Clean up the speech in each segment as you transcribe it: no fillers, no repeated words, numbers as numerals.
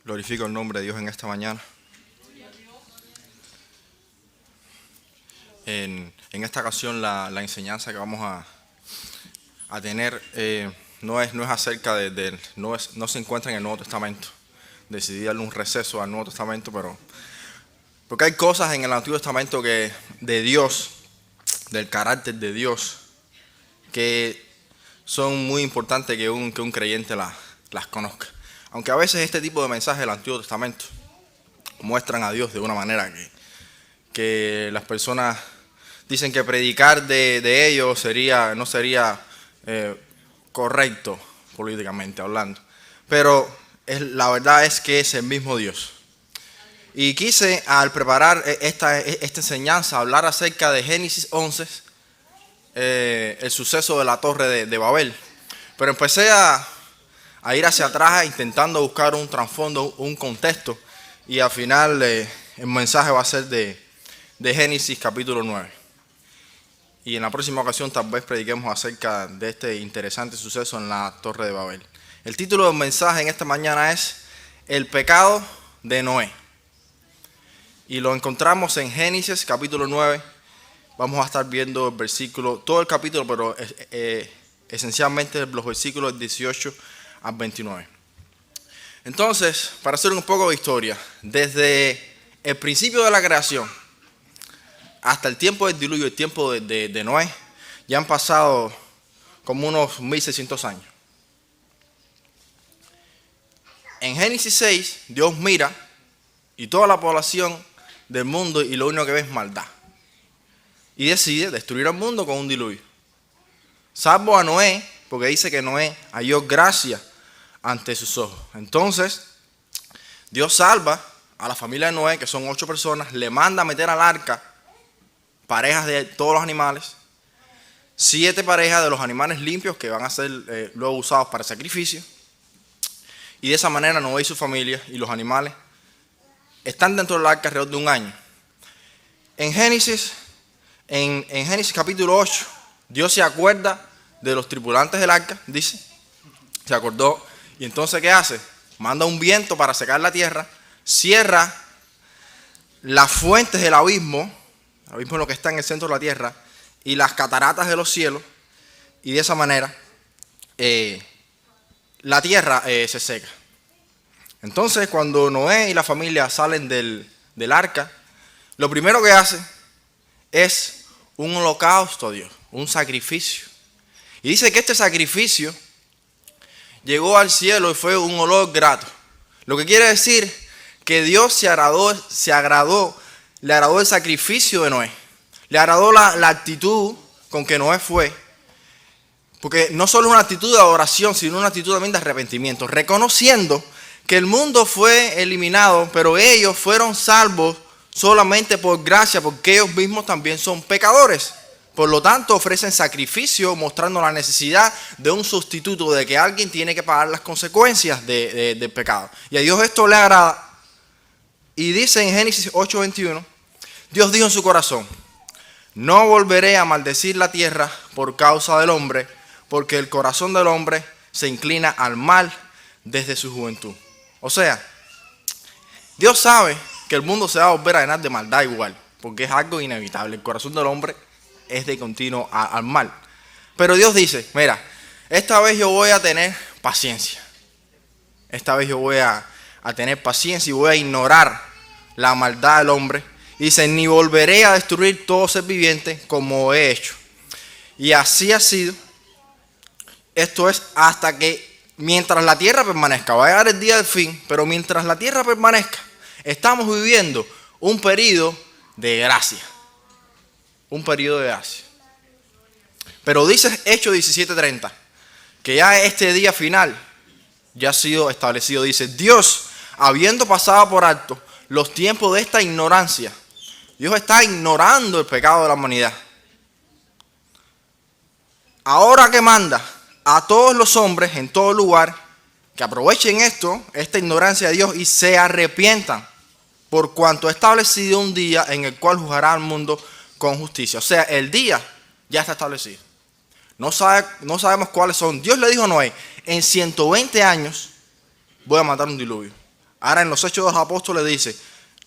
Glorifico el nombre de Dios en esta mañana. En esta ocasión la enseñanza que vamos a tener no es acerca no se encuentra en el Nuevo Testamento. Decidí darle un receso al Nuevo Testamento, porque hay cosas en el Antiguo Testamento de Dios, del carácter de Dios, que son muy importantes que un creyente las conozca. Aunque a veces este tipo de mensajes del Antiguo Testamento muestran a Dios de una manera que las personas dicen que predicar de ellos no sería correcto políticamente hablando. Pero la verdad es que es el mismo Dios. Y quise, al preparar esta enseñanza, hablar acerca de Génesis 11, el suceso de la Torre de Babel. Pero empecé a ir hacia atrás intentando buscar un trasfondo, un contexto, y al final el mensaje va a ser de Génesis capítulo 9. Y en la próxima ocasión tal vez prediquemos acerca de este interesante suceso en la Torre de Babel. El título del mensaje en esta mañana es El pecado de Noé. Y lo encontramos en Génesis capítulo 9. Vamos a estar viendo el versículo, todo el capítulo, pero esencialmente los versículos 18 al 29. Entonces, para hacer un poco de historia, desde el principio de la creación hasta el tiempo del diluvio, el tiempo de Noé, ya han pasado como unos 1600 años. En Génesis 6, Dios mira y toda la población del mundo y lo único que ve es maldad. Y decide destruir al mundo con un diluvio. Salvo a Noé, porque dice que Noé halló gracia ante sus ojos. Entonces, Dios salva a la familia de Noé, que son 8 personas, le manda a meter al arca parejas de todos los animales, 7 parejas de los animales limpios que van a ser luego usados para sacrificio. Y de esa manera Noé y su familia y los animales están dentro del arca alrededor de un año. En Génesis capítulo 8, Dios se acuerda de los tripulantes del arca, dice, se acordó, y entonces ¿qué hace? Manda un viento para secar la tierra, cierra las fuentes del abismo, el abismo es lo que está en el centro de la tierra, y las cataratas de los cielos, y de esa manera la tierra se seca. Entonces cuando Noé y la familia salen del arca, lo primero que hace es un holocausto a Dios, un sacrificio. Y dice que este sacrificio llegó al cielo y fue un olor grato. Lo que quiere decir que Dios le agradó el sacrificio de Noé. Le agradó la actitud con que Noé fue. Porque no solo una actitud de adoración, sino una actitud también de arrepentimiento. Reconociendo que el mundo fue eliminado, pero ellos fueron salvos solamente por gracia, porque ellos mismos también son pecadores. Por lo tanto, ofrecen sacrificio mostrando la necesidad de un sustituto, de que alguien tiene que pagar las consecuencias del pecado. Y a Dios esto le agrada. Y dice en Génesis 8:21, Dios dijo en su corazón, no volveré a maldecir la tierra por causa del hombre, porque el corazón del hombre se inclina al mal desde su juventud. O sea, Dios sabe que el mundo se va a volver a llenar de maldad igual, porque es algo inevitable. El corazón del hombre es de continuo al mal. Pero Dios dice, mira, esta vez yo voy a tener paciencia. Esta vez yo voy a tener paciencia y voy a ignorar la maldad del hombre. Y dice, ni volveré a destruir todo ser viviente como he hecho. Y así ha sido. Esto es hasta que mientras la tierra permanezca, va a llegar el día del fin, pero mientras la tierra permanezca, estamos viviendo un periodo de gracia. Un periodo de gracia. Pero dice Hechos 17:30, que ya este día final ya ha sido establecido. Dice, Dios, habiendo pasado por alto los tiempos de esta ignorancia, Dios está ignorando el pecado de la humanidad. Ahora que manda a todos los hombres en todo lugar que aprovechen esta ignorancia de Dios y se arrepientan, por cuanto ha establecido un día en el cual juzgará al mundo con justicia. O sea, el día ya está establecido. No sabemos cuáles son. Dios le dijo a Noé, en 120 años voy a mandar un diluvio. Ahora en los Hechos de los Apóstoles dice,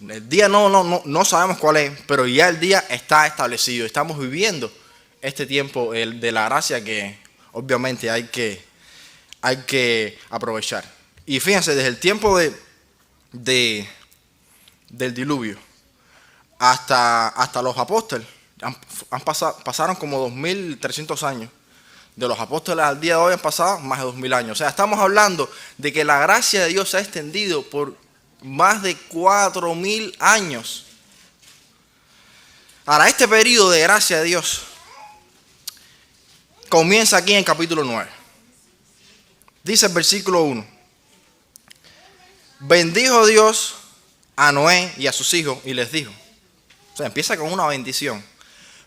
el día no sabemos cuál es, pero ya el día está establecido. Estamos viviendo este tiempo de la gracia que obviamente hay que aprovechar. Y fíjense, desde el tiempo del diluvio hasta los apóstoles, pasaron como 2300 años. De los apóstoles al día de hoy han pasado más de 2000 años. O sea, estamos hablando de que la gracia de Dios se ha extendido por más de 4000 años. Ahora, este periodo de gracia de Dios comienza aquí en el capítulo 9. Dice el versículo 1. Bendijo Dios a Noé y a sus hijos y les dijo. O sea, empieza con una bendición.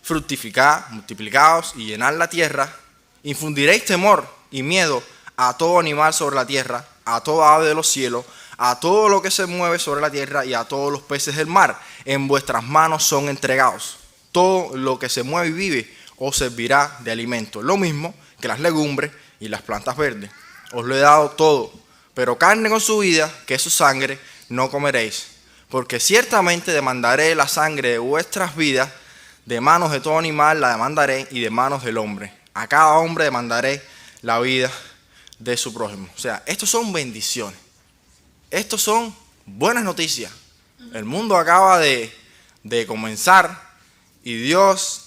Fructificad, multiplicaos y llenad la tierra. Infundiréis temor y miedo a todo animal sobre la tierra, a toda ave de los cielos, a todo lo que se mueve sobre la tierra y a todos los peces del mar. En vuestras manos son entregados. Todo lo que se mueve y vive os servirá de alimento. Lo mismo que las legumbres y las plantas verdes. Os lo he dado todo, pero carne con su vida, que es su sangre, no comeréis. Porque ciertamente demandaré la sangre de vuestras vidas, de manos de todo animal la demandaré y de manos del hombre. A cada hombre demandaré la vida de su prójimo. O sea, estos son bendiciones. Estos son buenas noticias. El mundo acaba de comenzar y Dios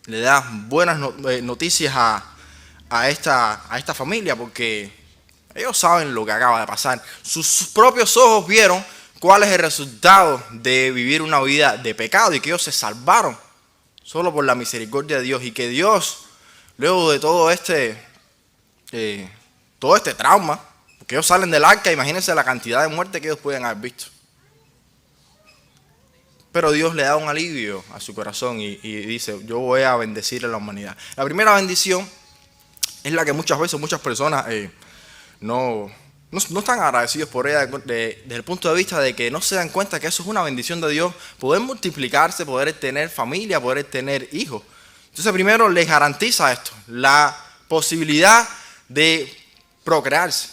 le da buenas noticias a esta familia porque ellos saben lo que acaba de pasar. Sus propios ojos vieron cuál es el resultado de vivir una vida de pecado y que ellos se salvaron solo por la misericordia de Dios y que Dios, luego de todo este trauma, porque ellos salen del arca, imagínense la cantidad de muerte que ellos pueden haber visto. Pero Dios le da un alivio a su corazón y dice, yo voy a bendecir a la humanidad. La primera bendición es la que muchas veces muchas personas no están agradecidos por ella desde el punto de vista de que no se dan cuenta que eso es una bendición de Dios, poder multiplicarse, poder tener familia, poder tener hijos. Entonces primero les garantiza esto, la posibilidad de procrearse.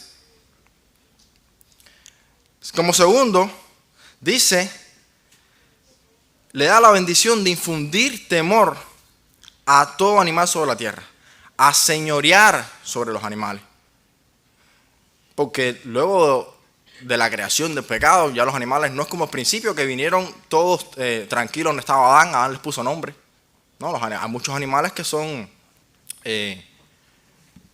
Como segundo, dice, le da la bendición de infundir temor a todo animal sobre la tierra, a señorear sobre los animales. Porque luego de la creación del pecado, ya los animales no es como al principio que vinieron todos tranquilos donde estaba Adán les puso nombre. No, hay muchos animales que son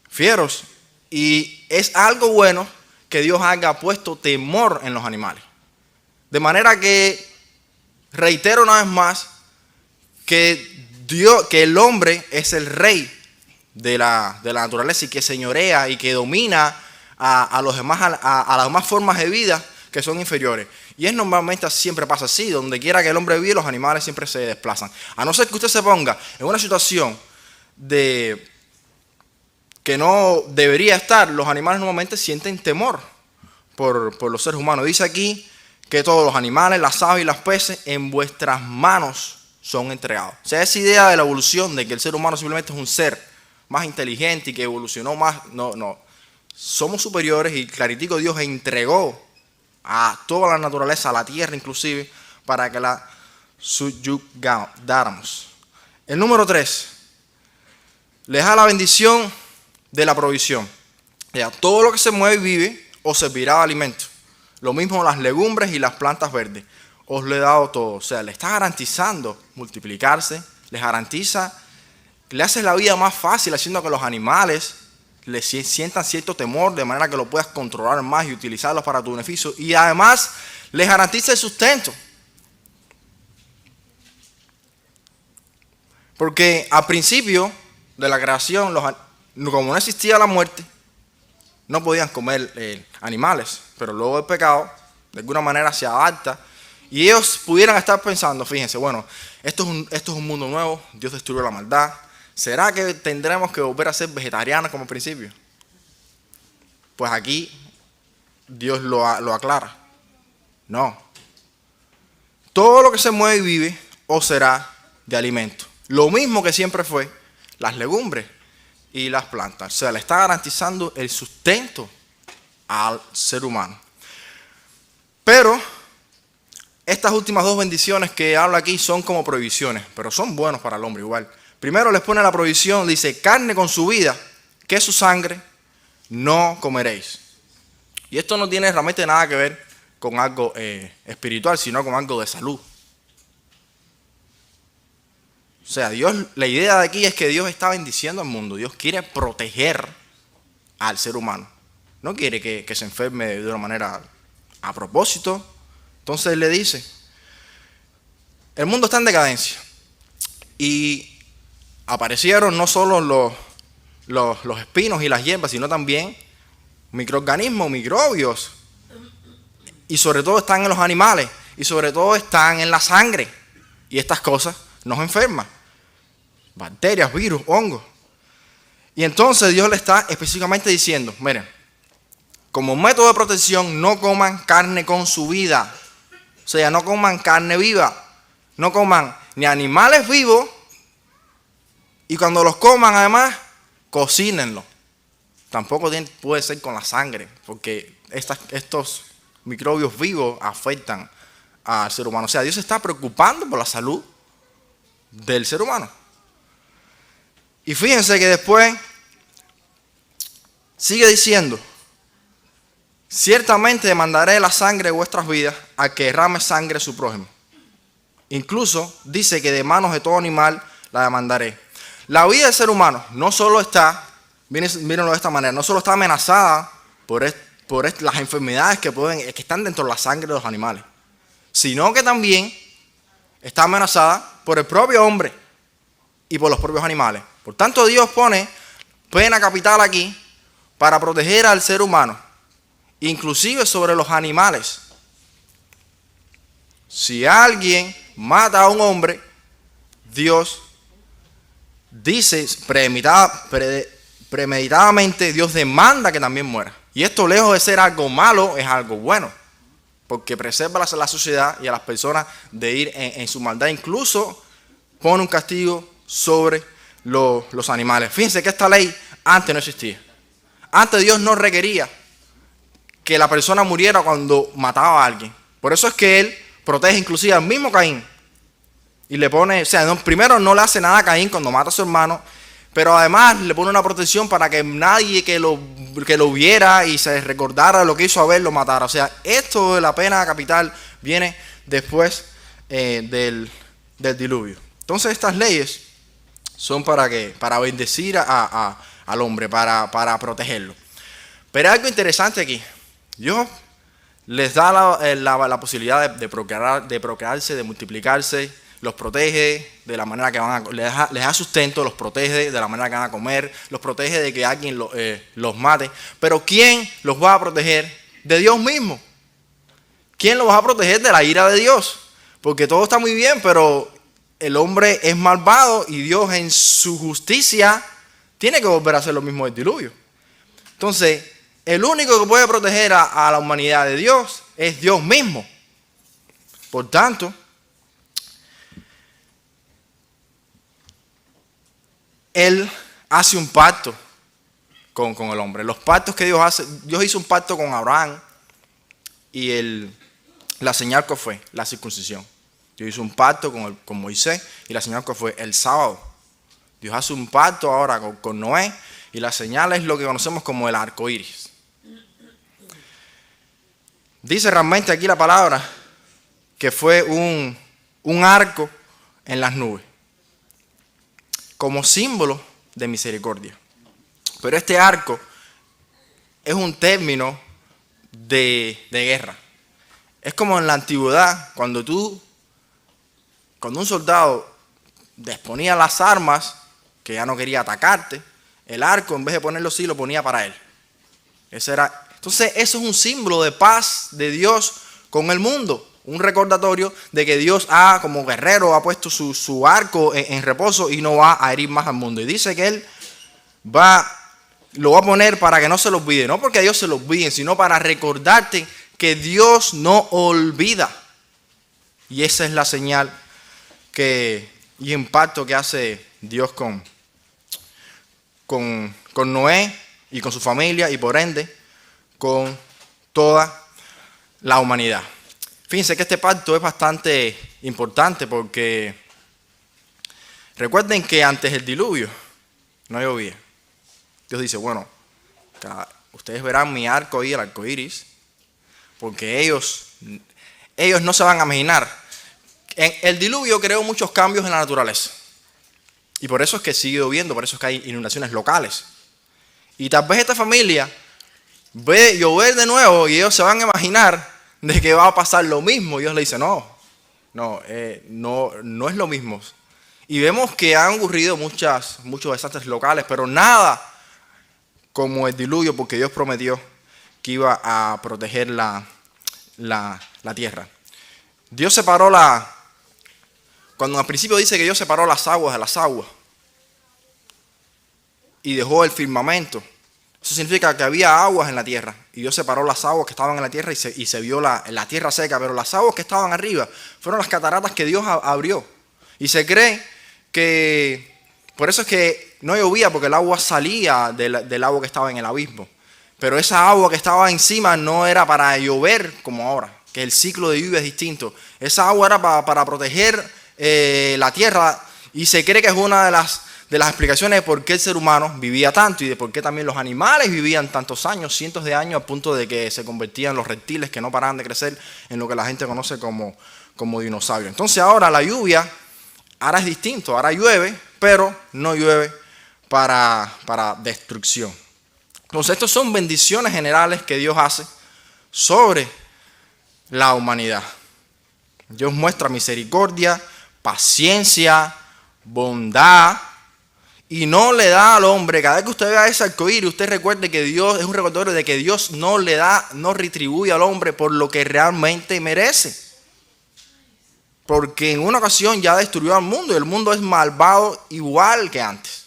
fieros y es algo bueno que Dios haya puesto temor en los animales. De manera que, reitero una vez más, que el hombre es el rey de la naturaleza y que señorea y que domina a las demás formas de vida que son inferiores. Y es normalmente siempre pasa así, donde quiera que el hombre vive, los animales siempre se desplazan. A no ser que usted se ponga en una situación de que no debería estar, los animales normalmente sienten temor por los seres humanos. Dice aquí que todos los animales, las aves y los peces en vuestras manos son entregados. O sea, esa idea de la evolución, de que el ser humano simplemente es un ser más inteligente y que evolucionó más, no. Somos superiores y claritico Dios entregó a toda la naturaleza, a la tierra inclusive, para que la subyugáramos. El número 3, les da la bendición de la provisión. Ya, todo lo que se mueve y vive os servirá de alimento. Lo mismo las legumbres y las plantas verdes. Os lo he dado todo. O sea, le está garantizando multiplicarse, les garantiza, le hace la vida más fácil haciendo que los animales le sientan cierto temor, de manera que lo puedas controlar más y utilizarlos para tu beneficio. Y además les garantiza el sustento. Porque al principio de la creación, como no existía la muerte, no podían comer animales. Pero luego del pecado, de alguna manera se adapta. Y ellos pudieran estar pensando, fíjense, bueno, esto es un mundo nuevo, Dios destruyó la maldad. ¿Será que tendremos que volver a ser vegetarianos como al principio? Pues aquí Dios lo aclara. No. Todo lo que se mueve y vive os será de alimento. Lo mismo que siempre fue las legumbres y las plantas. O sea, le está garantizando el sustento al ser humano. Pero estas últimas dos bendiciones que habla aquí son como prohibiciones, pero son buenos para el hombre igual. Primero les pone la prohibición, dice, carne con su vida, que es su sangre, no comeréis. Y esto no tiene realmente nada que ver con algo espiritual, sino con algo de salud. O sea, la idea de aquí es que Dios está bendiciendo al mundo. Dios quiere proteger al ser humano. No quiere que se enferme de una manera a propósito. Entonces Él le dice, el mundo está en decadencia. Y aparecieron no solo los espinos y las hierbas, sino también microorganismos, microbios. Y sobre todo están en los animales. Y sobre todo están en la sangre. Y estas cosas nos enferman. Bacterias, virus, hongos. Y entonces Dios le está específicamente diciendo, miren, como método de protección no coman carne con su vida. O sea, no coman carne viva. No coman ni animales vivos. Y cuando los coman además, cocínenlo. Tampoco puede ser con la sangre, porque estos microbios vivos afectan al ser humano. O sea, Dios se está preocupando por la salud del ser humano. Y fíjense que después sigue diciendo, ciertamente demandaré la sangre de vuestras vidas a que derrame sangre su prójimo. Incluso dice que de manos de todo animal la demandaré. La vida del ser humano no solo está, mírenlo de esta manera, no solo está amenazada por las enfermedades que están dentro de la sangre de los animales, sino que también está amenazada por el propio hombre y por los propios animales. Por tanto, Dios pone pena capital aquí para proteger al ser humano, inclusive sobre los animales. Si alguien mata a un hombre, Dios dice premeditadamente, Dios demanda que también muera. Y esto, lejos de ser algo malo, es algo bueno, porque preserva a la sociedad y a las personas de ir en su maldad. Incluso pone un castigo sobre los animales. Fíjense que esta ley antes no existía. Antes Dios no requería que la persona muriera cuando mataba a alguien. Por eso es que Él protege inclusive al mismo Caín. Y le pone, o sea, primero no le hace nada a Caín cuando mata a su hermano, pero además le pone una protección para que nadie que lo viera y se recordara lo que hizo Abel lo matara. O sea, esto de la pena capital viene después del diluvio. Entonces estas leyes son para bendecir al hombre, para protegerlo. Pero hay algo interesante aquí. Dios les da la posibilidad de procrearse, de multiplicarse, los protege de la manera que les da sustento, los protege de la manera que van a comer, los protege de que alguien los mate. Pero ¿quién los va a proteger? De Dios mismo. ¿Quién los va a proteger de la ira de Dios? Porque todo está muy bien, pero el hombre es malvado y Dios en su justicia tiene que volver a hacer lo mismo del diluvio. Entonces, el único que puede proteger a la humanidad de Dios es Dios mismo. Por tanto, Él hace un pacto con el hombre. Los pactos que Dios hace, Dios hizo un pacto con Abraham y la señal que fue la circuncisión. Dios hizo un pacto con Moisés y la señal que fue el sábado. Dios hace un pacto ahora con Noé y la señal es lo que conocemos como el arco iris. Dice realmente aquí la palabra que fue un arco en las nubes, como símbolo de misericordia. Pero este arco es un término de guerra. Es como en la antigüedad, cuando un soldado disponía las armas, que ya no quería atacarte, el arco en vez de ponerlo así lo ponía para él. Entonces eso es un símbolo de paz de Dios con el mundo. Un recordatorio de que Dios como guerrero ha puesto su arco en reposo y no va a herir más al mundo. Y dice que Él lo va a poner para que no se lo olvide. No porque a Dios se lo olviden, sino para recordarte que Dios no olvida. Y esa es la señal y impacto que hace Dios con Noé y con su familia y por ende con toda la humanidad. Fíjense que este pacto es bastante importante porque recuerden que antes del diluvio no llovía. Dios dice, bueno, ustedes verán mi arco y el arco iris, porque ellos no se van a imaginar. El diluvio creó muchos cambios en la naturaleza. Y por eso es que sigue lloviendo, por eso es que hay inundaciones locales. Y tal vez esta familia ve llover de nuevo y ellos se van a imaginar de que va a pasar lo mismo. Y Dios le dice, no es lo mismo. Y vemos que han ocurrido muchos desastres locales, pero nada como el diluvio, porque Dios prometió que iba a proteger la tierra. Dios separó cuando al principio dice que Dios separó las aguas de las aguas y dejó el firmamento. Eso significa que había aguas en la tierra y Dios separó las aguas que estaban en la tierra y se vio la tierra seca, pero las aguas que estaban arriba fueron las cataratas que Dios abrió. Y se cree que por eso es que no llovía, porque el agua salía del agua que estaba en el abismo. Pero esa agua que estaba encima no era para llover como ahora, que el ciclo de lluvia es distinto. Esa agua era para proteger la tierra, y se cree que es una de las explicaciones de por qué el ser humano vivía tanto y de por qué también los animales vivían tantos años, cientos de años, al punto de que se convertían en los reptiles que no paraban de crecer en lo que la gente conoce como dinosaurios. Entonces ahora la lluvia, ahora es distinto, ahora llueve, pero no llueve para destrucción. Entonces estas son bendiciones generales que Dios hace sobre la humanidad. Dios muestra misericordia, paciencia, bondad, y no le da al hombre. Cada vez que usted vea ese arcoíris, usted recuerde que Dios es un recordatorio de que Dios no retribuye al hombre por lo que realmente merece. Porque en una ocasión ya destruyó al mundo y el mundo es malvado igual que antes.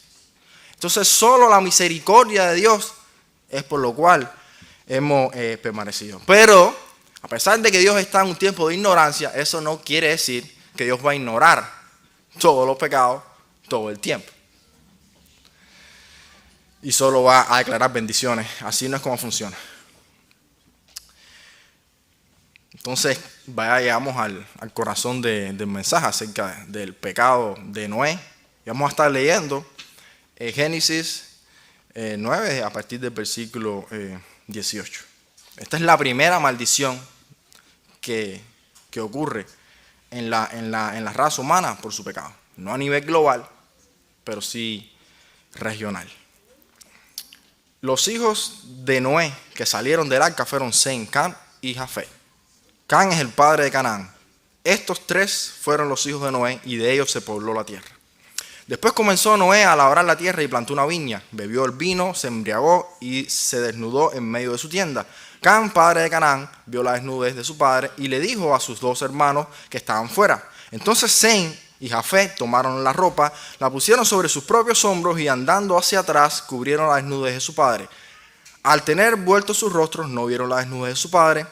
Entonces solo la misericordia de Dios es por lo cual hemos permanecido. Pero a pesar de que Dios está en un tiempo de ignorancia, eso no quiere decir que Dios va a ignorar todos los pecados todo el tiempo. Y solo va a declarar bendiciones. Así no es como funciona. Entonces, llegamos al corazón del mensaje acerca del pecado de Noé. Y vamos a estar leyendo Génesis 9 a partir del versículo 18. Esta es la primera maldición que ocurre en la raza humana por su pecado. No a nivel global, pero sí regional. Los hijos de Noé que salieron del arca fueron Sem, Cam y Jafet. Cam es el padre de Canaán. Estos tres fueron los hijos de Noé y de ellos se pobló la tierra. Después comenzó Noé a labrar la tierra y plantó una viña. Bebió el vino, se embriagó y se desnudó en medio de su tienda. Cam, padre de Canaán, vio la desnudez de su padre y le dijo a sus dos hermanos que estaban fuera. Entonces Sem y Jafet tomaron la ropa, la pusieron sobre sus propios hombros y andando hacia atrás cubrieron la desnudez de su padre. Al tener vueltos sus rostros no vieron la desnudez de su padre.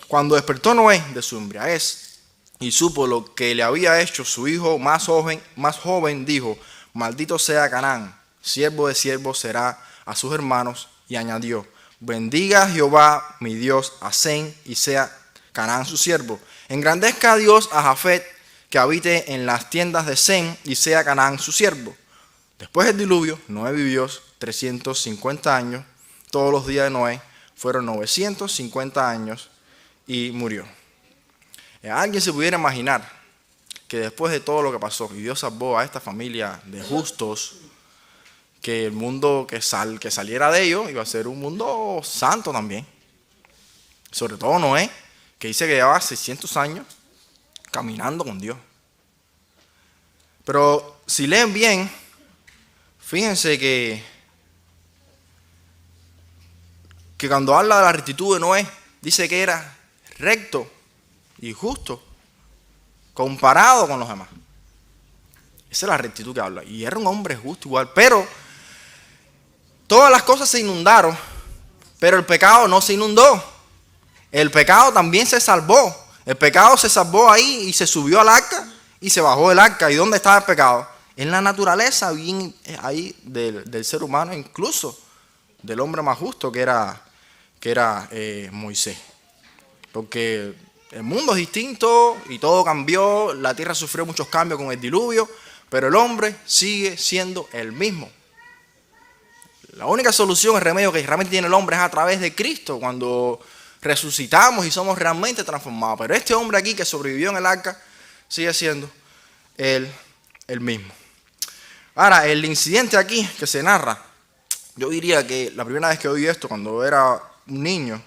Cuando despertó Noé de su embriaguez y supo lo que le había hecho su hijo más joven, dijo: maldito sea Canaán, siervo de siervos será a sus hermanos. Y añadió: bendiga Jehová mi Dios a Sem y sea Canaán su siervo. Engrandezca a Dios a Jafet, que habite en las tiendas de Sem y sea Canaán su siervo. Después del diluvio, Noé vivió 350 años. Todos los días de Noé fueron 950 años y murió. ¿Alguien se pudiera imaginar que después de todo lo que pasó y Dios salvó a esta familia de justos, que el mundo que saliera de ellos iba a ser un mundo santo también? Sobre todo Noé, que dice que llevaba 600 años caminando con Dios. Pero si leen bien, fíjense que cuando habla de la rectitud de Noé, dice que era recto y justo comparado con los demás. Esa es la rectitud que habla. Y era un hombre justo igual. Pero todas las cosas se inundaron, pero el pecado no se inundó. El pecado también se salvó. El pecado se salvó ahí y se subió al arca y se bajó del arca. ¿Y dónde estaba el pecado? En la naturaleza, bien ahí del ser humano, incluso del hombre más justo que era Moisés. Porque El mundo es distinto y todo cambió, la tierra sufrió muchos cambios con el diluvio, pero el hombre sigue siendo el mismo. La única solución, el remedio que realmente tiene el hombre es a través de Cristo, cuando resucitamos y somos realmente transformados. Pero este hombre aquí que sobrevivió en el arca sigue siendo el mismo. Ahora, el incidente aquí que se narra, yo diría que la primera vez que oí esto, cuando era un niño,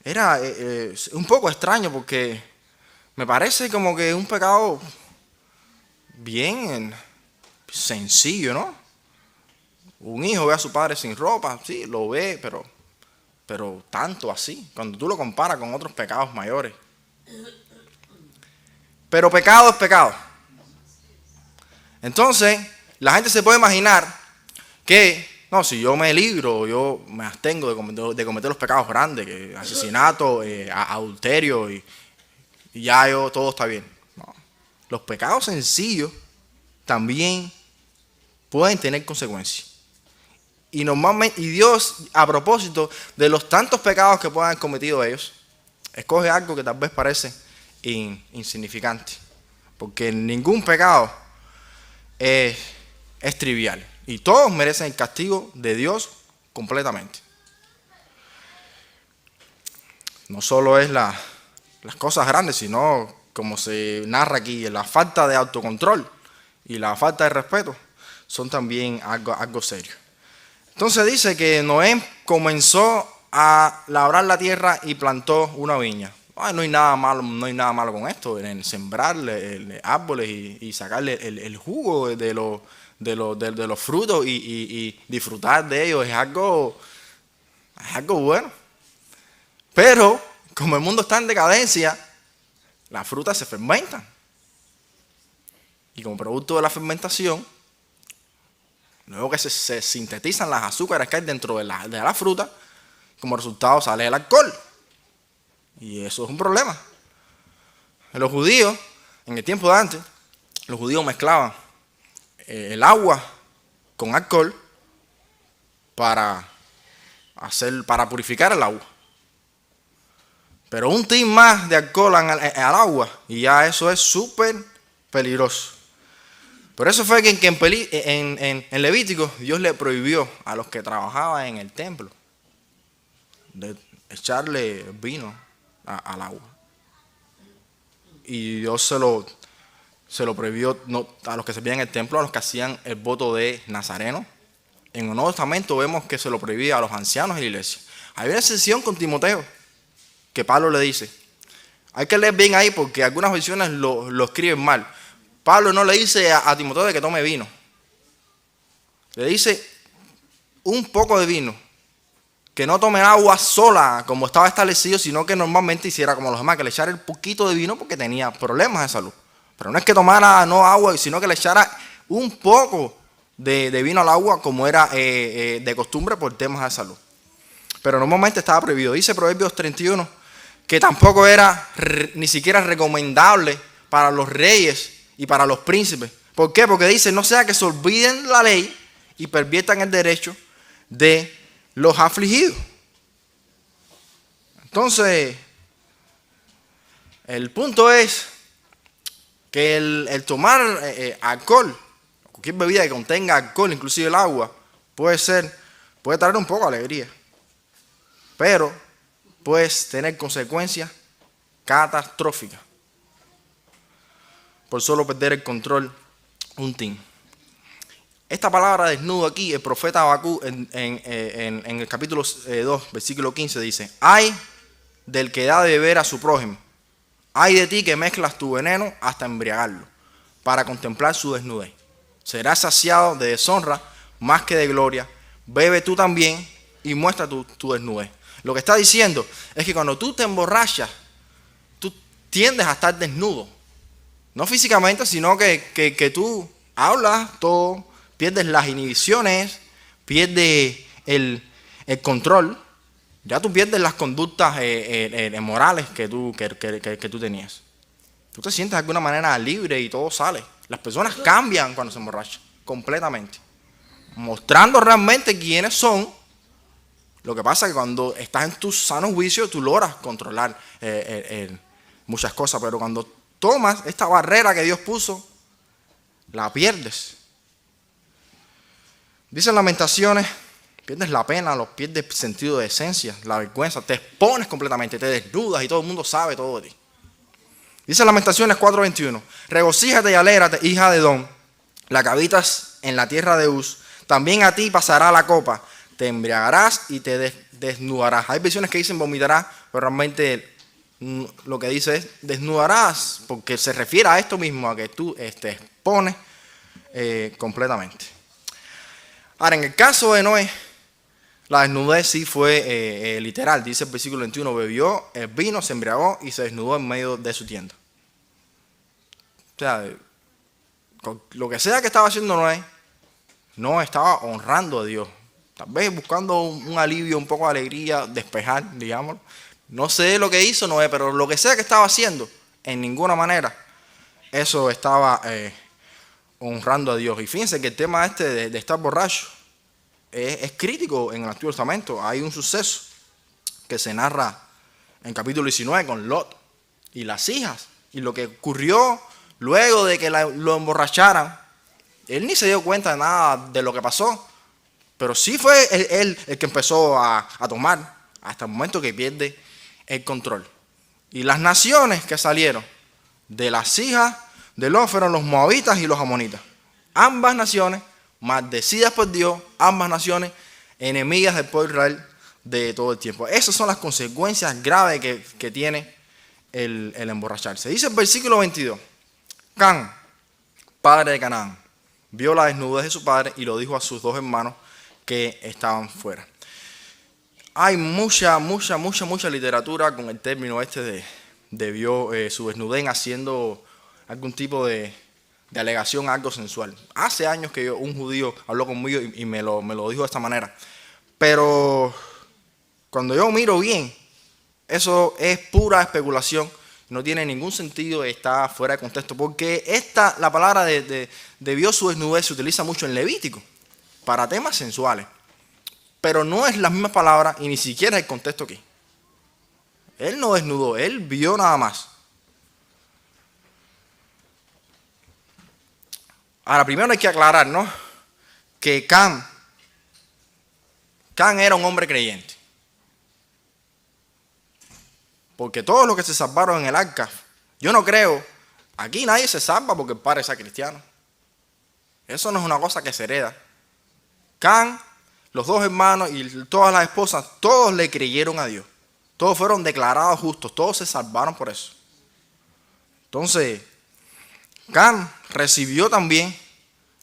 era un poco extraño porque me parece como que un pecado bien sencillo, ¿no? Un hijo ve a su padre sin ropa, sí, lo ve, pero tanto así, cuando tú lo comparas con otros pecados mayores. Pero pecado es pecado. Entonces, la gente se puede imaginar que, no, si yo me libro, yo me abstengo de cometer los pecados grandes, que asesinato, adulterio, y ya todo está bien. No. Los pecados sencillos también pueden tener consecuencias. Y normalmente, y Dios, a propósito de los tantos pecados que puedan haber cometido ellos, escoge algo que tal vez parece insignificante. Porque ningún pecado es trivial. Y todos merecen el castigo de Dios completamente. No solo es las cosas grandes, sino, como se narra aquí, la falta de autocontrol y la falta de respeto son también algo serio. Entonces dice que Noé comenzó a labrar la tierra y plantó una viña. Ay, no hay nada malo con esto, en sembrar árboles y sacarle el jugo de los frutos y disfrutar de ellos es algo bueno. Pero como el mundo está en decadencia, las frutas se fermentan. Y como producto de la fermentación, luego que se sintetizan las azúcares que hay dentro de la fruta, como resultado sale el alcohol. Y eso es un problema. Los judíos, en el tiempo de antes, los judíos mezclaban el agua con alcohol para purificar el agua. Pero un tin más de alcohol al agua y ya eso es súper peligroso. Por eso fue que en Levítico Dios le prohibió a los que trabajaban en el templo de echarle vino al agua. Y Dios se lo prohibió a los que servían en el templo, a los que hacían el voto de Nazareno. En el Nuevo Testamento vemos que se lo prohibía a los ancianos de la iglesia. Hay una excepción con Timoteo, que Pablo le dice. Hay que leer bien ahí porque algunas versiones lo escriben mal. Pablo no le dice a Timoteo de que tome vino. Le dice un poco de vino. Que no tome agua sola como estaba establecido, sino que normalmente hiciera como los demás, que le echara el poquito de vino porque tenía problemas de salud. Pero no es que tomara agua, sino que le echara un poco de vino al agua como era de costumbre por temas de salud. Pero normalmente estaba prohibido. Dice Proverbios 31 que tampoco era ni siquiera recomendable para los reyes y para los príncipes. ¿Por qué? Porque dice, no sea que se olviden la ley y perviertan el derecho de los afligidos. Entonces, el punto es que el tomar alcohol, cualquier bebida que contenga alcohol, inclusive el agua, puede traer un poco de alegría, pero puede tener consecuencias catastróficas por solo perder el control un tin. Esta palabra desnudo aquí, el profeta Habacuc en el capítulo 2, versículo 15 dice: ay del que da de beber a su prójimo, ay de ti que mezclas tu veneno hasta embriagarlo, para contemplar su desnudez. Serás saciado de deshonra más que de gloria, bebe tú también y muestra tu desnudez. Lo que está diciendo es que cuando tú te emborrachas, tú tiendes a estar desnudo. No físicamente, sino que tú hablas todo, pierdes las inhibiciones, pierdes el control, ya tú pierdes las conductas morales que tú tenías. Tú te sientes de alguna manera libre y todo sale. Las personas cambian cuando se emborrachan, completamente. Mostrando realmente quiénes son. Lo que pasa es que cuando estás en tu sano juicio, tú logras controlar muchas cosas, pero cuando tomas esta barrera que Dios puso, la pierdes. Dicen Lamentaciones, pierdes la pena, pierdes el sentido de esencia, la vergüenza, te expones completamente, te desnudas y todo el mundo sabe todo de ti. Dice Lamentaciones 4:21, regocíjate y alégrate, hija de Edom, la que habitas en la tierra de Uz, también a ti pasará la copa, te embriagarás y te desnudarás. Hay versiones que dicen vomitarás, pero realmente lo que dice es desnudarás, porque se refiere a esto mismo, a que tú te expones completamente. Ahora, en el caso de Noé, la desnudez sí fue literal. Dice el versículo 21, bebió el vino, se embriagó y se desnudó en medio de su tienda. O sea, lo que sea que estaba haciendo Noé, no estaba honrando a Dios. Tal vez buscando un alivio, un poco de alegría, despejar, digamos. No sé lo que hizo Noé, pero lo que sea que estaba haciendo, en ninguna manera, eso estaba honrando a Dios. Y fíjense que el tema de estar borracho es crítico en el Antiguo Testamento. Hay un suceso que se narra en capítulo 19 con Lot y las hijas. Y lo que ocurrió luego de que lo emborracharan, él ni se dio cuenta de nada de lo que pasó. Pero sí fue él el que empezó a tomar hasta el momento que pierde el control. Y las naciones que salieron de las hijas de Lot fueron los moabitas y los amonitas. Ambas naciones maldecidas por Dios, ambas naciones enemigas del pueblo de Israel de todo el tiempo. Esas son las consecuencias graves que tiene el emborracharse. Dice el versículo 22, Cam, padre de Canaán, vio la desnudez de su padre y lo dijo a sus dos hermanos que estaban fuera. Hay mucha literatura con el término de vio su desnudez haciendo algún tipo de alegación, algo sensual. Hace años que un judío habló conmigo y me lo dijo de esta manera. Pero cuando yo miro bien, eso es pura especulación, no tiene ningún sentido, está fuera de contexto, porque la palabra de vio su desnudez se utiliza mucho en Levítico para temas sensuales, pero no es la misma palabra y ni siquiera el contexto aquí. Él no desnudó, él vio nada más. Ahora, primero hay que aclarar, ¿no?, que Cam era un hombre creyente. Porque todos los que se salvaron en el arca, yo no creo, aquí nadie se salva porque el padre sea cristiano. Eso no es una cosa que se hereda. Cam, los dos hermanos y todas las esposas, todos le creyeron a Dios. Todos fueron declarados justos, todos se salvaron por eso. Entonces, Cam recibió también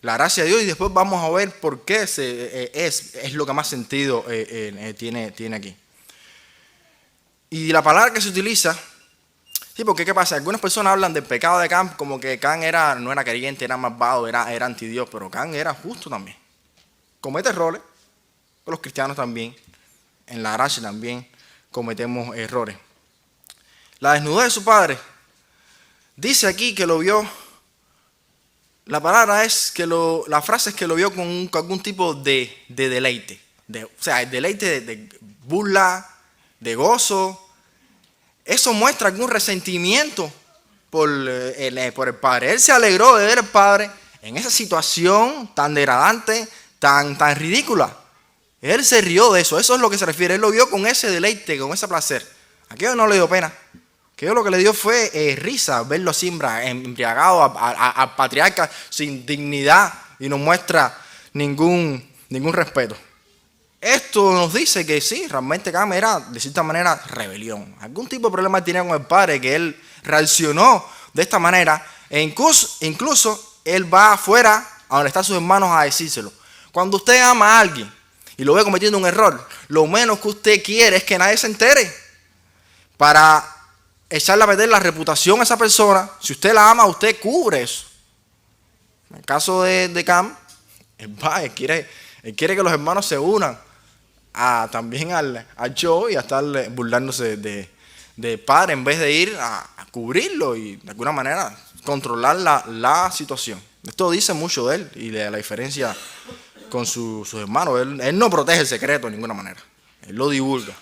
la gracia de Dios y después vamos a ver por qué es lo que más sentido tiene aquí. Y la palabra que se utiliza, sí, porque ¿qué pasa? Algunas personas hablan del pecado de Cam como que Cam no era creyente, era malvado, era anti Dios, pero Cam era justo también. Comete errores, los cristianos también, en la gracia también cometemos errores. La desnudez de su padre, dice aquí que lo vio, la palabra es que la frase es que lo vio con algún tipo de deleite, o sea, el deleite de burla, de gozo. Eso muestra algún resentimiento por el padre. Él se alegró de ver al padre en esa situación tan degradante, tan ridícula. Él se rió de eso, eso es lo que se refiere. Él lo vio con ese deleite, con ese placer. Aquello no le dio pena. Aquello lo que le dio fue risa, verlo así embriagado al patriarca sin dignidad y no muestra ningún respeto. Esto nos dice que sí, realmente Cam era de cierta manera rebelión. Algún tipo de problema tenía con el padre que él reaccionó de esta manera e incluso él va afuera a donde están sus hermanos a decírselo. Cuando usted ama a alguien y lo ve cometiendo un error, lo menos que usted quiere es que nadie se entere para echarle a perder la reputación a esa persona. Si usted la ama, usted cubre eso. En el caso de Cam, él quiere que los hermanos se unan también al show y a estar burlándose de padre en vez de ir a cubrirlo y de alguna manera controlar la situación. Esto dice mucho de él y de la diferencia con sus hermanos. Él no protege el secreto de ninguna manera, él lo divulga.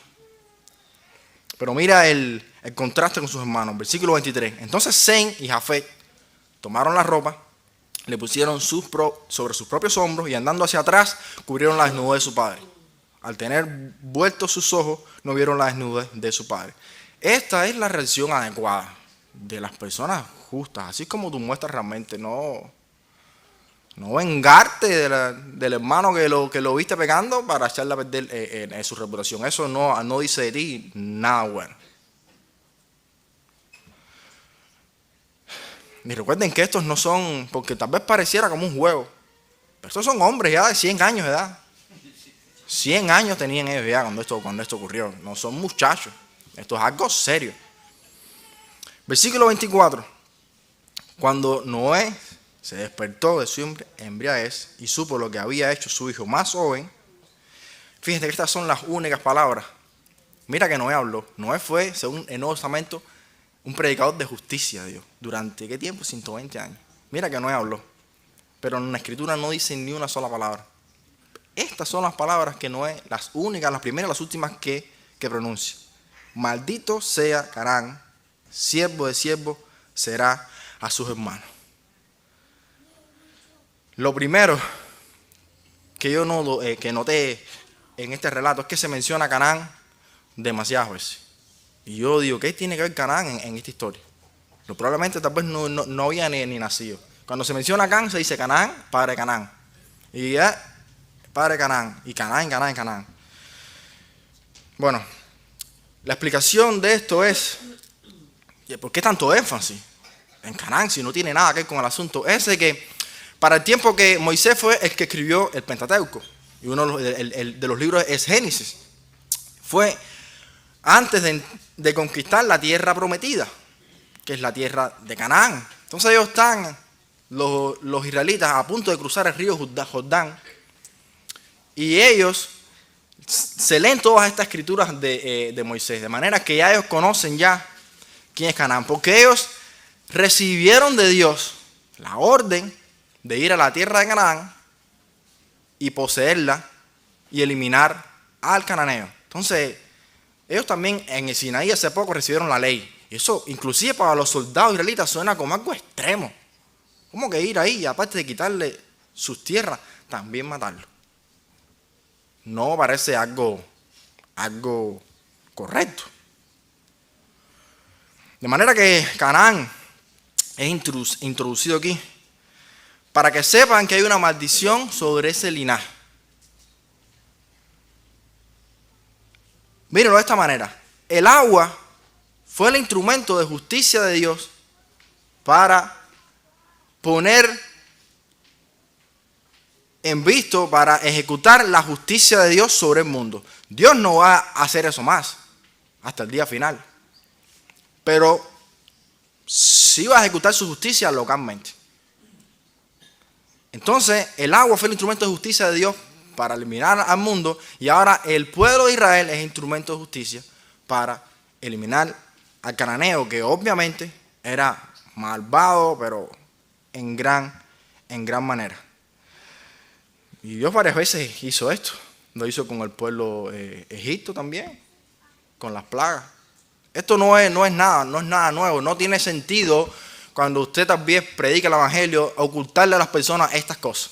Pero mira el contraste con sus hermanos. Versículo 23. Entonces Sem y Jafet tomaron la ropa, le pusieron sobre sus propios hombros y andando hacia atrás cubrieron la desnudez de su padre. Al tener vueltos sus ojos, no vieron la desnudez de su padre. Esta es la reacción adecuada de las personas justas, así como tú muestras realmente, no vengarte del hermano que lo viste pecando para echarle a perder su reputación. Eso no dice de ti nada bueno. Y recuerden que estos no son, porque tal vez pareciera como un juego, pero estos son hombres ya de 100 años de edad. 100 años tenían ellos ya cuando esto ocurrió. No son muchachos. Esto es algo serio. Versículo 24. Cuando Noé se despertó de su embriaguez y supo lo que había hecho su hijo más joven, fíjense que estas son las únicas palabras. Mira que Noé habló. Noé fue, según el Nuevo Testamento, un predicador de justicia de Dios. ¿Durante qué tiempo? 120 años. Mira que Noé habló. Pero en la Escritura no dice ni una sola palabra. Estas son las palabras que Noé, las únicas, las primeras, las últimas que pronuncia. Maldito sea Canaán, siervo de siervo será a sus hermanos. Lo primero que yo noté en este relato es que se menciona a Canaán demasiadas veces. Y yo digo, ¿qué tiene que ver Canaán en esta historia? Probablemente tal vez no había ni nacido. Cuando se menciona a Canaán, se dice Canaán, padre de Canaán. Y ya, padre de Canaán. Y Canaán. Bueno, la explicación de esto es, ¿por qué tanto énfasis en Canaán si no tiene nada que ver con el asunto? Es de que para el tiempo que Moisés fue el que escribió el Pentateuco, y uno de los libros es Génesis, fue antes de conquistar la tierra prometida, que es la tierra de Canaán. Entonces ellos están, los israelitas, a punto de cruzar el río Jordán, y ellos se leen todas estas escrituras de Moisés, de manera que ya ellos conocen ya quién es Canaán, porque ellos recibieron de Dios la orden de ir a la tierra de Canaán y poseerla y eliminar al cananeo. Entonces, ellos también en el Sinaí hace poco recibieron la ley. Y eso, inclusive para los soldados israelitas, suena como algo extremo. ¿Cómo que ir ahí y aparte de quitarle sus tierras, también matarlo? No parece algo correcto. De manera que Canaán es introducido aquí para que sepan que hay una maldición sobre ese linaje. Mírenlo de esta manera. El agua fue el instrumento de justicia de Dios para poner en visto, para ejecutar la justicia de Dios sobre el mundo. Dios no va a hacer eso más hasta el día final, pero sí va a ejecutar su justicia localmente. Entonces el agua fue el instrumento de justicia de Dios para eliminar al mundo, y ahora el pueblo de Israel es instrumento de justicia para eliminar al cananeo, que obviamente era malvado, pero en gran manera. Y Dios varias veces hizo esto. Lo hizo con el pueblo Egipto también, con las plagas. Esto no es nada nuevo. No tiene sentido cuando usted también predica el evangelio ocultarle a las personas estas cosas.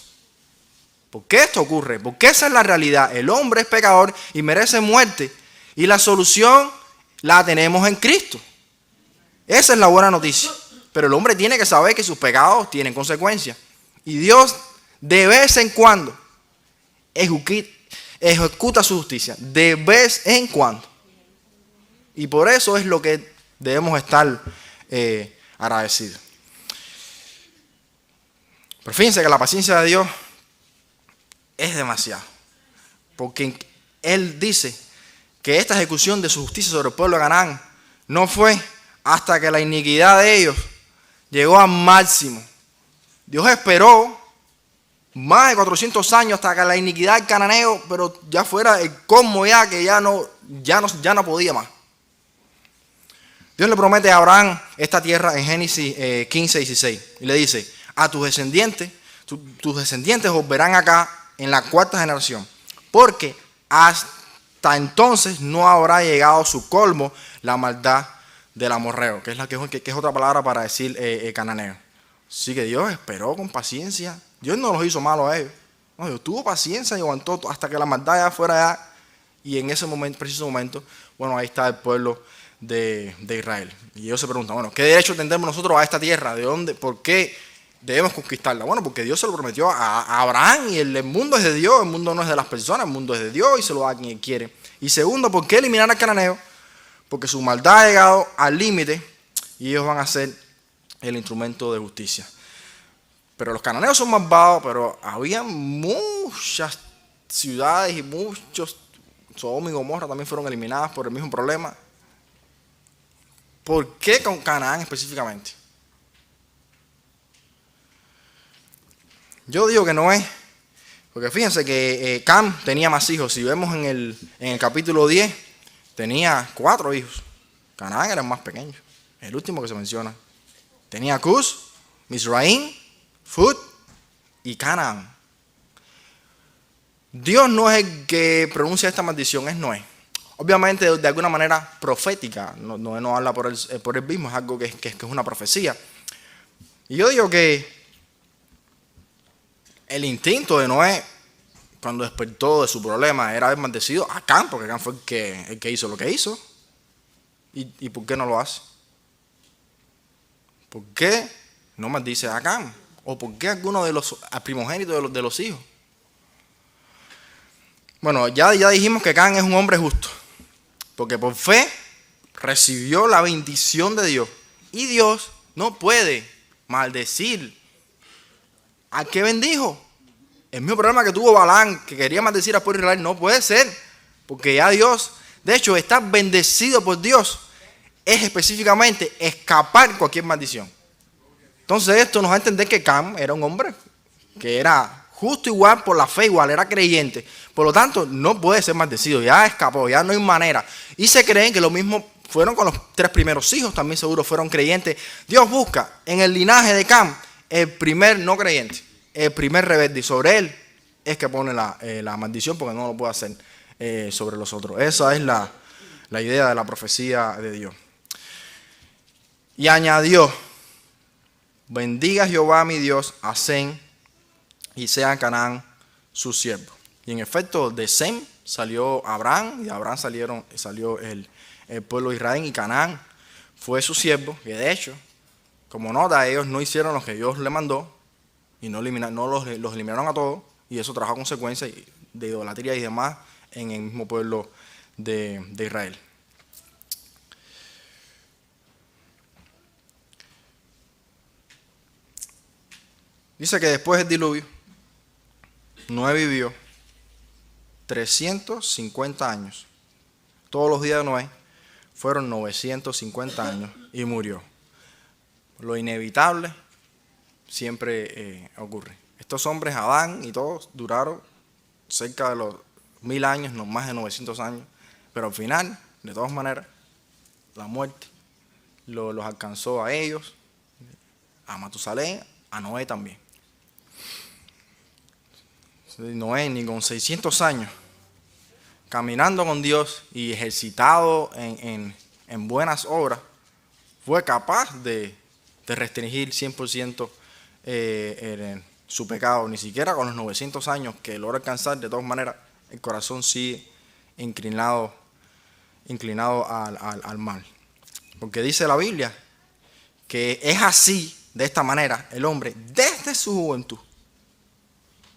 ¿Por qué esto ocurre? Porque esa es la realidad. El hombre es pecador y merece muerte, y la solución la tenemos en Cristo. Esa es la buena noticia. Pero el hombre tiene que saber que sus pecados tienen consecuencias, y Dios de vez en cuando ejecuta su justicia, de vez en cuando. Y por eso es lo que debemos estar agradecidos. Pero fíjense que la paciencia de Dios es demasiado, porque Él dice que esta ejecución de su justicia sobre el pueblo de Canaán no fue hasta que la iniquidad de ellos llegó al máximo. Dios esperó más de 400 años hasta que la iniquidad del cananeo, pero ya fuera el colmo, ya que ya no podía más. Dios le promete a Abraham esta tierra en Génesis 15:16, y le dice: a tus descendientes os verán acá en la cuarta generación, porque hasta entonces no habrá llegado su colmo la maldad del amorreo, que es otra palabra para decir cananeo. Así que Dios esperó con paciencia. Dios no los hizo malos a ellos. No, Dios tuvo paciencia y aguantó hasta que la maldad ya fuera allá. Y en ese momento, preciso momento, bueno, ahí está el pueblo de Israel. Y ellos se preguntan, bueno, ¿qué derecho tendremos nosotros a esta tierra? ¿De dónde? ¿Por qué debemos conquistarla? Bueno, porque Dios se lo prometió a Abraham y el mundo es de Dios, el mundo no es de las personas, el mundo es de Dios y se lo da a quien Él quiere. Y segundo, ¿por qué eliminar al cananeo? Porque su maldad ha llegado al límite y ellos van a ser el instrumento de justicia. Pero los cananeos son malvados, pero había muchas ciudades y muchos, Sodoma y Gomorra también fueron eliminadas por el mismo problema. ¿Por qué con Canaán específicamente? Yo digo que no es, porque fíjense que Cam tenía más hijos. Si vemos en el capítulo 10, tenía 4 hijos. Canaán era el más pequeño, el último que se menciona. Tenía Cus, Mizraim, Fut y Canaán. Dios no es el que pronuncia esta maldición, es Noé. Obviamente de alguna manera profética, Noé no habla por él mismo, es algo que es una profecía. Y yo digo que el instinto de Noé, cuando despertó de su problema, era haber maldecido a Cam, porque Cam fue el que hizo lo que hizo. ¿Y por qué no lo hace? ¿Por qué no maldice a Cam? ¿O por qué alguno de los primogénitos de los hijos? Bueno, ya dijimos que Cam es un hombre justo, porque por fe recibió la bendición de Dios. Y Dios no puede maldecir al que bendijo. El mismo problema que tuvo Balán, que quería maldecir al pueblo de Israel, no puede ser, porque ya Dios, de hecho, estar bendecido por Dios es específicamente escapar cualquier maldición. Entonces esto nos da a entender que Cam era un hombre que era justo igual por la fe, igual, era creyente. Por lo tanto, no puede ser maldecido, ya escapó, ya no hay manera. Y se creen que lo mismo fueron con los 3 primeros hijos, también seguro fueron creyentes. Dios busca en el linaje de Cam el primer no creyente, el primer rebelde, y sobre él es que pone la maldición, porque no lo puede hacer sobre los otros. Esa es la idea de la profecía de Dios. Y añadió: bendiga Jehová mi Dios a Sem y sea Canaán su siervo. Y en efecto, de Sem salió Abraham, y de Abraham salió el pueblo de Israel, y Canaán fue su siervo, que de hecho, como nota, ellos no hicieron lo que Dios les mandó, y los eliminaron a todos, y eso trajo consecuencias de idolatría y demás en el mismo pueblo de Israel. Dice que después del diluvio, Noé vivió 350 años. Todos los días de Noé fueron 950 años y murió. Lo inevitable siempre ocurre. Estos hombres, Adán y todos, duraron cerca de los 1000 años, no más de 900 años, pero al final, de todas maneras, la muerte los alcanzó a ellos, a Matusalén, a Noé también. Noé, ni con 600 años, caminando con Dios y ejercitado en buenas obras, fue capaz de restringir 100% su pecado. Ni siquiera con los 900 años que logra alcanzar, de todas maneras, el corazón sigue inclinado al mal. Porque dice la Biblia que es así, de esta manera, el hombre desde su juventud.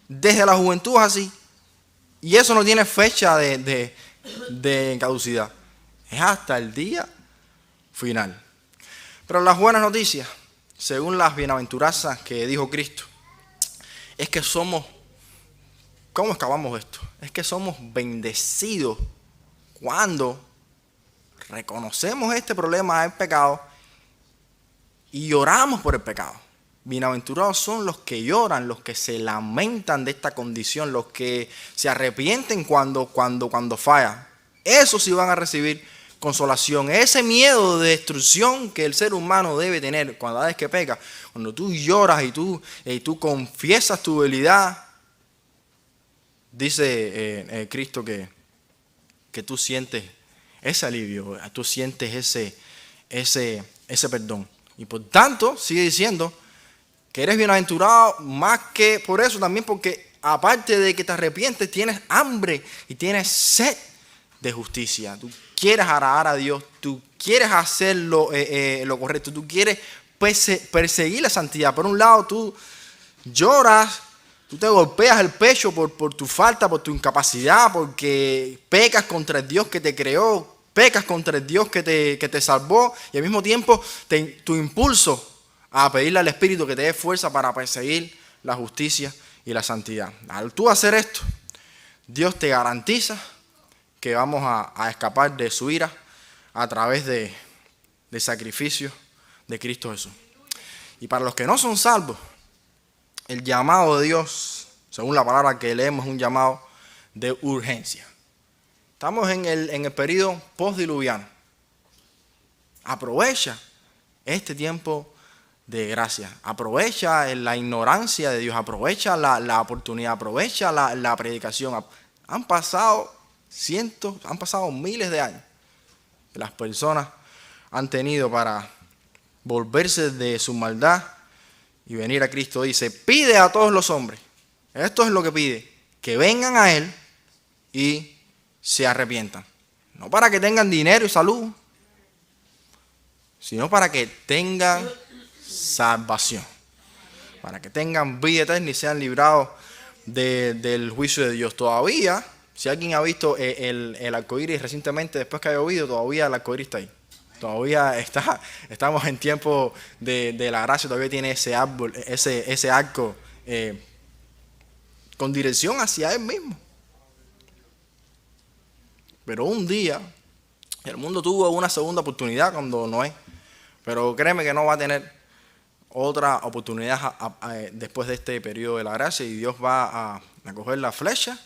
Desde la juventud es así. Y eso no tiene fecha de caducidad. Es hasta el día final. Pero las buenas noticias, según las bienaventuranzas que dijo Cristo, es que somos, ¿cómo escapamos de esto? Es que somos bendecidos cuando reconocemos este problema del pecado y lloramos por el pecado. Bienaventurados son los que lloran, los que se lamentan de esta condición, los que se arrepienten cuando falla. Esos sí van a recibir consolación. Ese miedo de destrucción que el ser humano debe tener cada vez que peca, cuando tú lloras y tú confiesas tu debilidad, dice Cristo que que tú sientes ese alivio, tú sientes ese perdón. Y por tanto, sigue diciendo que eres bienaventurado más que por eso, también porque aparte de que te arrepientes, tienes hambre y tienes sed de justicia. Tú quieres agradar a Dios, tú quieres hacer lo correcto, tú quieres perseguir la santidad. Por un lado, tú lloras, tú te golpeas el pecho por tu falta, por tu incapacidad, porque pecas contra el Dios que te creó, pecas contra el Dios que te salvó, y al mismo tiempo tu impulso a pedirle al Espíritu que te dé fuerza para perseguir la justicia y la santidad. Al tú hacer esto, Dios te garantiza que vamos a escapar de su ira a través del sacrificio de Cristo Jesús. Y para los que no son salvos, el llamado de Dios, según la palabra que leemos, es un llamado de urgencia. Estamos en el periodo postdiluviano. Aprovecha este tiempo de gracia. Aprovecha la ignorancia de Dios. Aprovecha la oportunidad. Aprovecha la predicación. Han pasado miles de años que las personas han tenido para volverse de su maldad y venir a Cristo. Dice, pide a todos los hombres. Esto es lo que pide. Que vengan a Él y se arrepientan. No para que tengan dinero y salud, sino para que tengan salvación. Para que tengan vida eterna y sean librados del juicio de Dios. Todavía, si alguien ha visto el arcoíris recientemente, después que ha llovido, todavía el arcoíris está ahí. Todavía estamos en tiempo de la gracia, todavía tiene ese árbol, ese arco con dirección hacia Él mismo. Pero un día, el mundo tuvo una segunda oportunidad cuando Noé, pero créeme que no va a tener otra oportunidad después de este periodo de la gracia, y Dios va a coger la flecha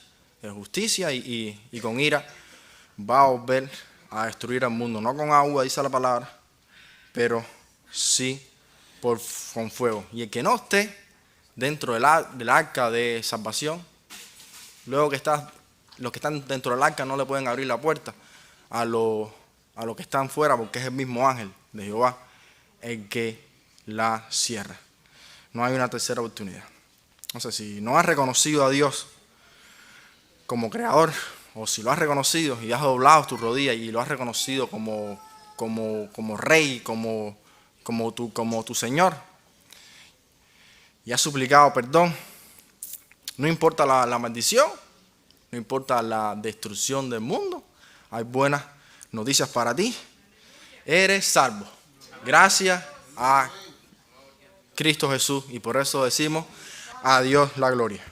de justicia y con ira va a volver a destruir al mundo, no con agua, dice la palabra, pero sí con fuego. Y el que no esté dentro del arca de salvación, luego que los que están dentro del arca no le pueden abrir la puerta a los que están fuera, porque es el mismo ángel de Jehová el que la cierra. No hay una tercera oportunidad. Entonces, si no has reconocido a Dios como creador, o si lo has reconocido y has doblado tus rodillas y lo has reconocido como rey, como tu Señor, y has suplicado perdón, no importa la maldición, no importa la destrucción del mundo, hay buenas noticias para ti. Eres salvo. Gracias a Cristo Jesús. Y por eso decimos a Dios la gloria.